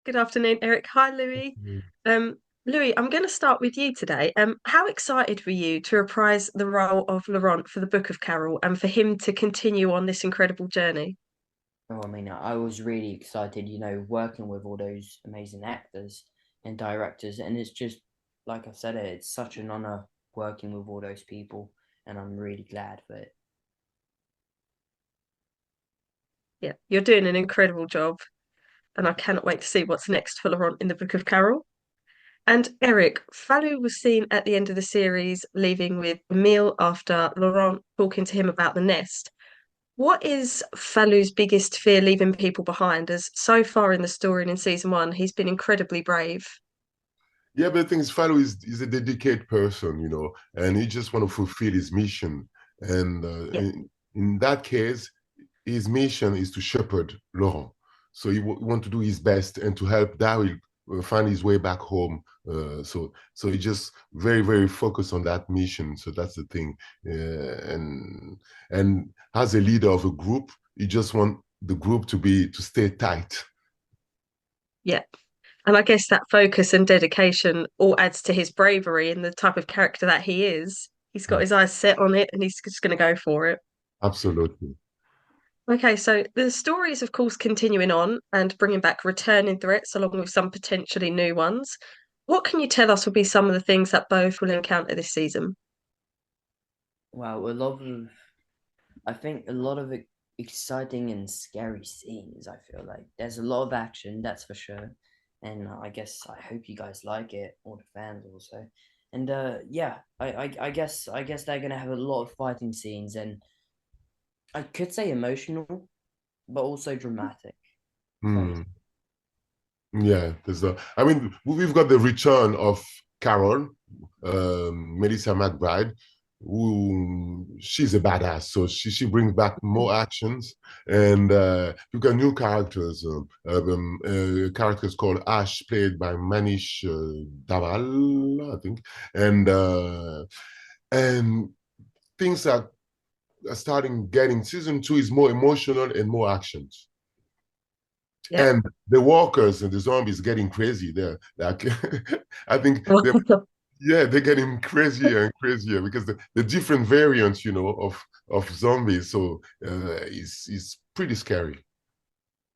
Good afternoon, Eriq. Hi, Louis. Louis, I'm going to start with you today. How excited were you to reprise the role of Laurent for the Book of Carol and for him to continue on this incredible journey? Oh, I mean, I was really excited, working with all those amazing actors and directors. And it's just, like I've said, it's such an honor working with all those people. And I'm really glad for it. Yeah, you're doing an incredible job, and I cannot wait to see what's next for Laurent in the Book of Carol. And Eriq, Falou was seen at the end of the series leaving with Emile after Laurent talking to him about the nest. What is Falou's biggest fear leaving people behind? As so far in the story and in season one, he's been incredibly brave. Yeah, but the thing is, Fallow is a dedicated person, and he just want to fulfill his mission. And Yeah, in that case, his mission is to shepherd Laurent. So he want to do his best and to help Daryl find his way back home. So he just very, very focused on that mission. So that's the thing. And as a leader of a group, he just want the group to stay tight. yeah. And I guess that focus and dedication all adds to his bravery and the type of character that he is. He's got his eyes set on it and he's just going to go for it. Absolutely. Okay, so the story is, of course, continuing on and bringing back returning threats along with some potentially new ones. What can you tell us will be some of the things that both will encounter this season? Wow, I think a lot of exciting and scary scenes. I feel like there's a lot of action, that's for sure. And I hope you guys like it, all the fans also. And yeah, I guess they're gonna have a lot of fighting scenes, and I could say emotional, but also dramatic. Very. Hmm. Yeah, I mean, we've got the return of Carol, Melissa McBride, who she's a badass. So she brings back more actions, and you've got new characters. Characters called Ash, played by Manish Daval, I think, and things are starting getting. Season 2 is more emotional and more actions. Yeah. And the walkers and the zombies getting crazy there. Like I think they're getting crazier and crazier because the different variants, of zombies. So it's pretty scary.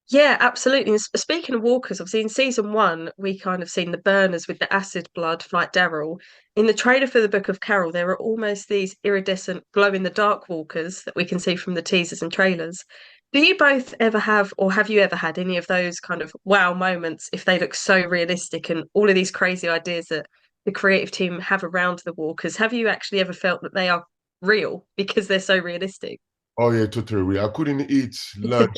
Yeah, absolutely. And speaking of walkers, obviously in season one, we kind of seen the burners with the acid blood fight Daryl. In the trailer for the Book of Carol, there are almost these iridescent glow in the dark walkers that we can see from the teasers and trailers. Do you both ever have, or have you ever had any of those kind of wow moments if they look so realistic and all of these crazy ideas that the creative team have around the walkers? Have you actually ever felt that they are real because they're so realistic? Oh yeah, totally. I couldn't eat lunch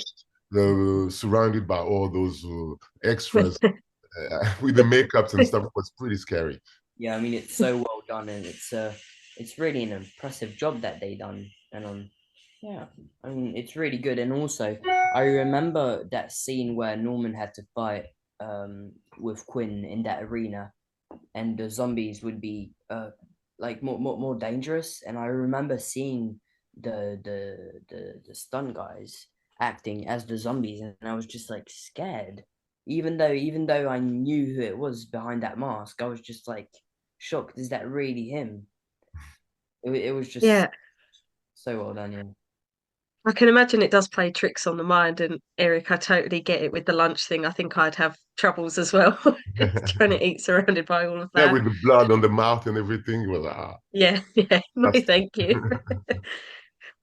surrounded by all those extras with the makeups and stuff. It was pretty scary. Yeah, I mean it's so well done, and it's really an impressive job that they done, and yeah, I mean it's really good. And also, I remember that scene where Norman had to fight with Quinn in that arena, and the zombies would be like more dangerous. And I remember seeing the stun guys acting as the zombies, and I was just like scared. Even though I knew who it was behind that mask, I was just like shocked. Is that really him? It was just Yeah, so well done. Yeah. I can imagine it does play tricks on the mind. And Eriq, I totally get it with the lunch thing. I think I'd have troubles as well trying to eat surrounded by all of Yeah, that. with the blood on the mouth and everything. Well, Yeah, yeah, no, that's thank you.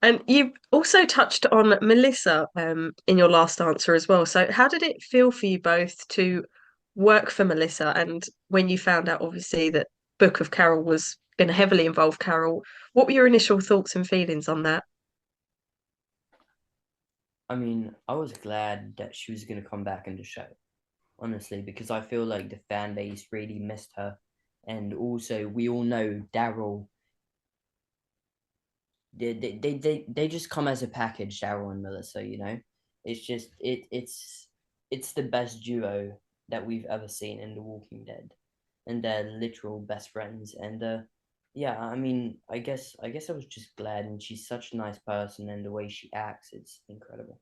And you also touched on Melissa in your last answer as well. So, how did it feel for you both to work for Melissa? And when you found out, obviously, that Book of Carol was going to heavily involve Carol, what were your initial thoughts and feelings on that? I mean, I was glad that she was gonna come back in the show, honestly, because I feel like the fan base really missed her. And also, we all know Daryl. They just come as a package, Daryl and Melissa. It's just it's the best duo that we've ever seen in The Walking Dead, and they're literal best friends. And yeah, I mean, I guess I was just glad, and she's such a nice person, and the way she acts, it's incredible.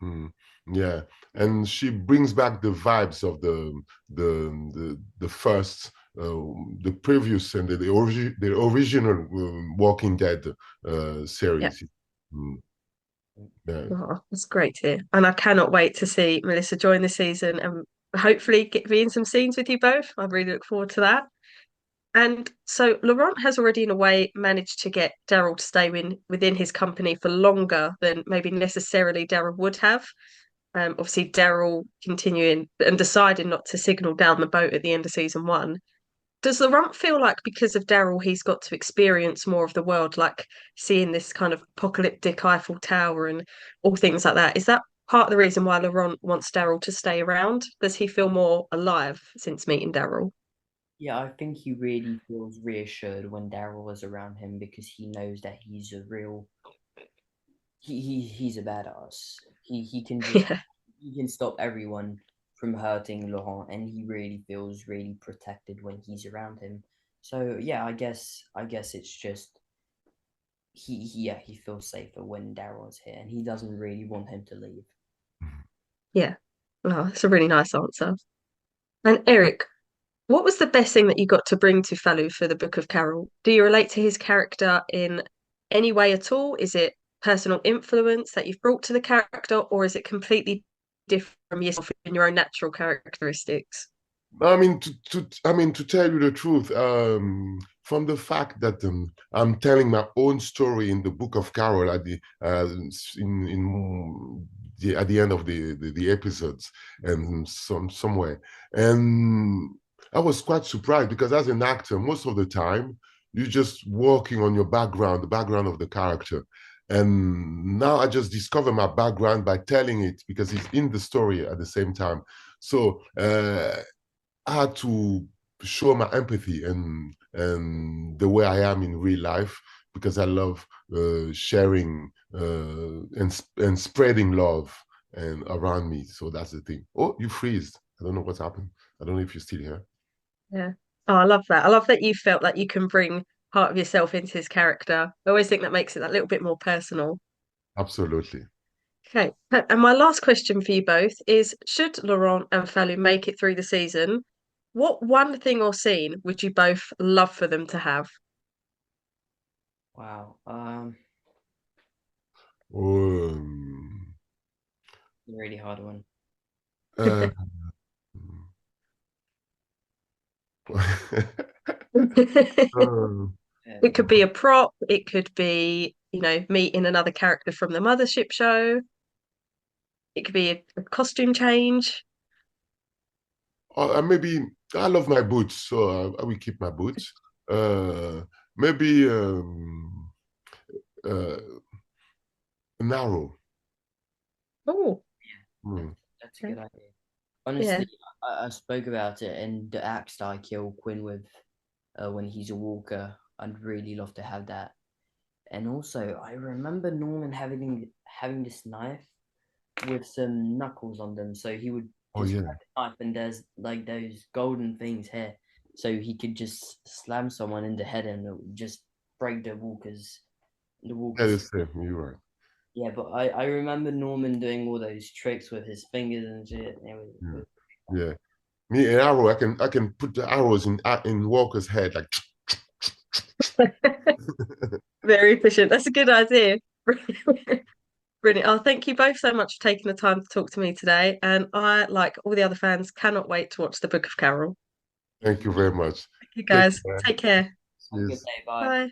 Mm, yeah, and she brings back the vibes of the first, the previous, and the original Walking Dead Yeah. series. Mm, yeah, Oh, that's great to hear. And I cannot wait to see Melissa join the season and hopefully be in some scenes with you both. I really look forward to that. And so Laurent has already, in a way, managed to get Daryl to stay within his company for longer than maybe necessarily Daryl would have. Obviously, Daryl continuing and deciding not to signal down the boat at the end of season one. Does Laurent feel like because of Daryl, he's got to experience more of the world, like seeing this kind of apocalyptic Eiffel Tower and all things like that? Is that part of the reason why Laurent wants Daryl to stay around? Does he feel more alive since meeting Daryl? Yeah, I think he really feels reassured when Daryl is around him because he knows that he's a real he's a badass. He can just Yeah, he can stop everyone from hurting Laurent, and he really feels really protected when he's around him. So yeah, I guess it's just yeah, he feels safer when Daryl is here, and he doesn't really want him to leave. yeah. Oh, that's a really nice answer. And Eriq, what was the best thing that you got to bring to Falou for the Book of Carol? Do you relate to his character in any way at all? Is it personal influence that you've brought to the character, or is it completely different from yourself in your own natural characteristics? I mean, to tell you the truth, from the fact that I'm telling my own story in the Book of Carol at the at the end of the episodes and somewhere, and I was quite surprised because as an actor, most of the time you're just working on your background, the background of the character. And now I just discover my background by telling it because it's in the story at the same time. So I had to show my empathy and the way I am in real life because I love sharing and spreading love and around me. So that's the thing. Oh, you freeze. I don't know what's happened. I don't know if you're still here. Yeah. Oh, I love that. I love that you felt like you can bring part of yourself into his character. I always think that makes it that little bit more personal. Absolutely. Okay. And my last question for you both is, should Laurent and Falou make it through the season, what one thing or scene would you both love for them to have? Wow, Um, a really hard one. uh, um, It could be a prop, it could be, meeting another character from the mothership show, it could be a costume change. maybe I love my boots, so I will keep my boots. Uh, maybe uh, an arrow. Oh, That's, Mm. that's a okay. good idea. Yeah. Honestly, I spoke about it, and the axe that I kill Quinn with when he's a walker, I'd really love to have that. And also, I remember Norman having this knife with some knuckles on them, so he would Oh just yeah, grab the knife, and there's like those golden things here, so he could just slam someone in the head, and it would just break the yeah, the walkers. same. You're right. Yeah, but I remember Norman doing all those tricks with his fingers and shit. It Yeah, was yeah. Me an arrow. I can put the arrows in Walker's head like. Very efficient. That's a good idea. Brilliant. Oh, thank you both so much for taking the time to talk to me today. And I, like all the other fans, cannot wait to watch the Book of Carol. Thank you very much. You Take guys, care. take care. have a good Cheers. day. Bye. Bye.